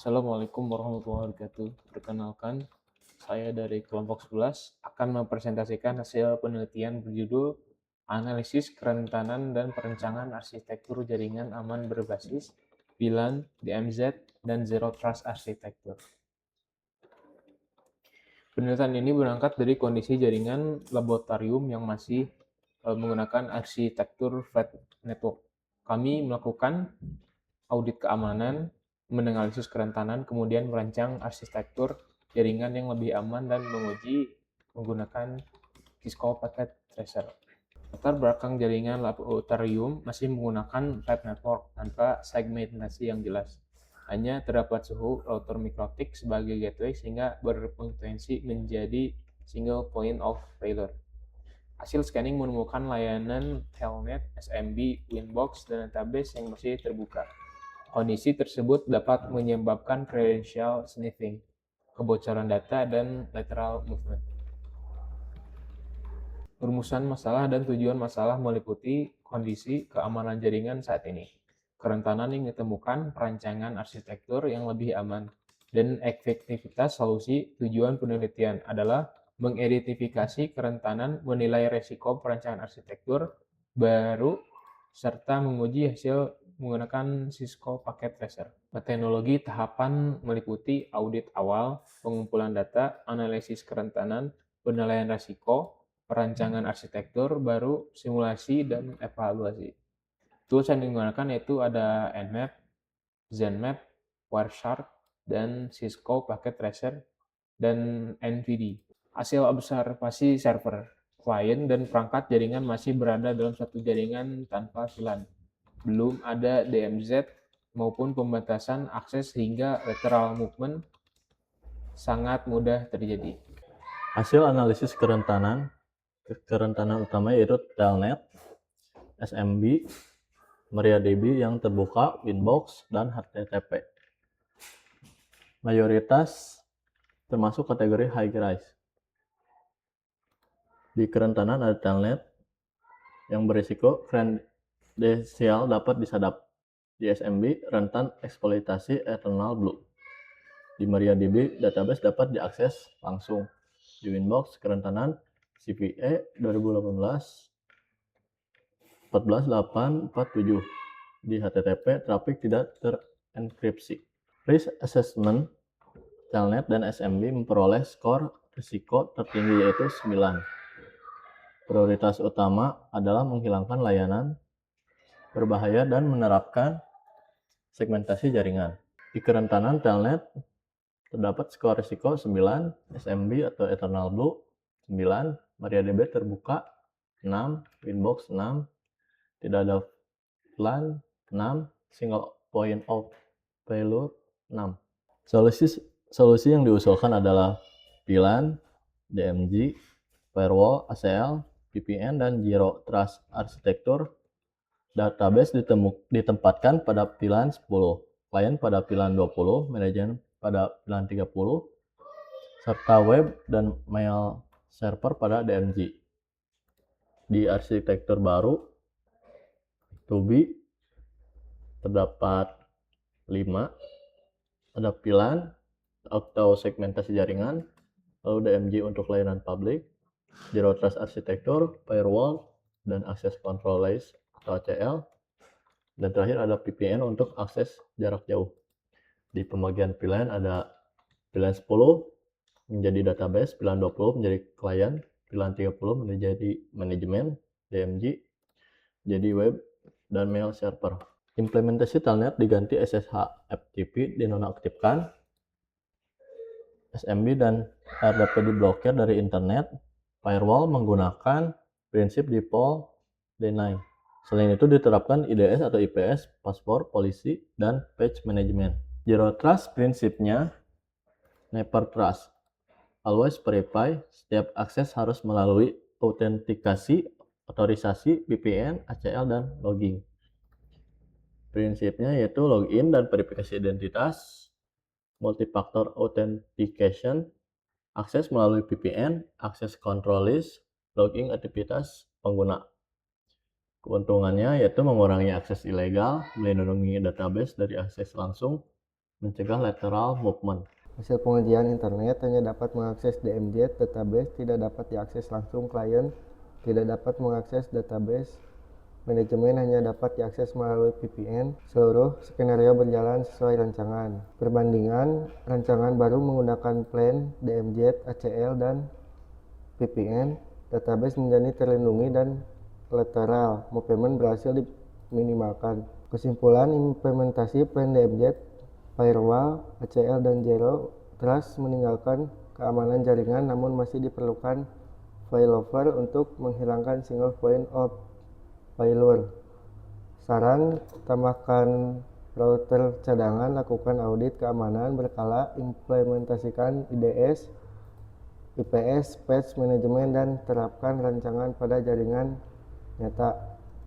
Assalamualaikum warahmatullahi wabarakatuh. Perkenalkan, saya dari kelompok 11 akan mempresentasikan hasil penelitian berjudul Analisis Kerentanan dan Perencanaan Arsitektur Jaringan Aman Berbasis VLAN, DMZ, dan Zero Trust Architecture. Penelitian ini berangkat dari kondisi jaringan laboratorium yang masih menggunakan arsitektur flat network. Kami melakukan audit keamanan, menganalisis kerentanan, kemudian merancang arsitektur jaringan yang lebih aman dan menguji menggunakan Cisco Packet Tracer. Latar belakang jaringan laboratorium masih menggunakan flat network tanpa segmentasi yang jelas. Hanya terdapat suhu router MikroTik sebagai gateway sehingga berpotensi menjadi single point of failure. Hasil scanning menemukan layanan Telnet, SMB, Winbox, dan database yang masih terbuka. Kondisi tersebut dapat menyebabkan credential sniffing, kebocoran data, dan lateral movement. Rumusan masalah dan tujuan masalah meliputi kondisi keamanan jaringan saat ini, kerentanan yang ditemukan, perancangan arsitektur yang lebih aman, dan efektivitas solusi. Tujuan penelitian adalah mengidentifikasi kerentanan, menilai resiko perancangan arsitektur baru, serta menguji hasil menggunakan Cisco Packet Tracer. Teknologi tahapan meliputi audit awal, pengumpulan data, analisis kerentanan, penilaian risiko, perancangan arsitektur baru, simulasi, dan evaluasi. Tools yang digunakan yaitu ada Nmap, Zenmap, Wireshark, dan Cisco Packet Tracer, dan NVD. Hasil observasi server, klien, dan perangkat jaringan masih berada dalam satu jaringan tanpa VLAN. Belum ada DMZ maupun pembatasan akses sehingga lateral movement sangat mudah terjadi. Hasil analisis kerentanan utama yaitu Telnet, SMB, MariaDB yang terbuka, Winbox, dan HTTP. Mayoritas termasuk kategori high rise. Di kerentanan ada Telnet yang berisiko kredensial dapat disadap. Di SMB rentan eksploitasi Eternal Blue. Di MariaDB database dapat diakses langsung. Di Winbox kerentanan CVE 2018-14847. Di HTTP traffic tidak terenkripsi. Risk Assessment Telnet dan SMB memperoleh skor risiko tertinggi yaitu 9. Prioritas utama adalah menghilangkan layanan berbahaya dan menerapkan segmentasi jaringan. Di kerentanan Telnet terdapat skor risiko 9, SMB atau Eternal Blue 9, MariaDB terbuka 6, Winbox 6, tidak ada VLAN 6, single point of failure 6. Solusi yang diusulkan adalah VLAN, DMZ, firewall, ACL, VPN, dan Zero Trust Architecture. Database ditempatkan pada VLAN 10, klien pada VLAN 20, manajemen pada VLAN 30, serta web dan mail server pada DMZ. Di arsitektur baru, Ruby terdapat 5, ada VLAN atau segmentasi jaringan, lalu DMZ untuk layanan publik, Zero Trust Architecture, firewall, dan Access Control Layers atau ACL, dan terakhir ada VPN untuk akses jarak jauh. Di pembagian VLAN ada VLAN 10 menjadi database, VLAN 20 menjadi klien, VLAN 30 menjadi manajemen, DMZ, jadi web, dan mail server. Implementasi Telnet diganti SSH FTP dinonaktifkan, SMB dan RDP diblokir dari internet, firewall menggunakan prinsip default deny. Selain itu diterapkan IDS atau IPS, password, policy, dan patch management. Zero Trust prinsipnya never trust, always verify. Setiap akses harus melalui autentikasi, otorisasi, VPN, ACL, dan logging. Prinsipnya yaitu login dan verifikasi identitas, multifactor authentication, akses melalui VPN, akses control list, logging aktivitas pengguna. Keuntungannya yaitu mengurangi akses ilegal, melindungi database dari akses langsung, Mencegah lateral movement. Hasil pengujian internet hanya dapat mengakses DMZ database, tidak dapat diakses langsung klien, tidak dapat mengakses database manajemen, hanya dapat diakses melalui VPN. Seluruh skenario berjalan sesuai rancangan. Perbandingan rancangan baru menggunakan plan, DMZ, ACL, dan VPN. Database menjadi terlindungi dan lateral movement berhasil diminimalkan. Kesimpulan, implementasi plan DMZ, firewall, ACL, dan Zero Trust meninggalkan keamanan jaringan, namun masih diperlukan failover untuk menghilangkan single point of failure. Saran, tambahkan router cadangan, lakukan audit keamanan berkala, implementasikan IDS, IPS, patch management, dan terapkan rancangan pada jaringan nyata.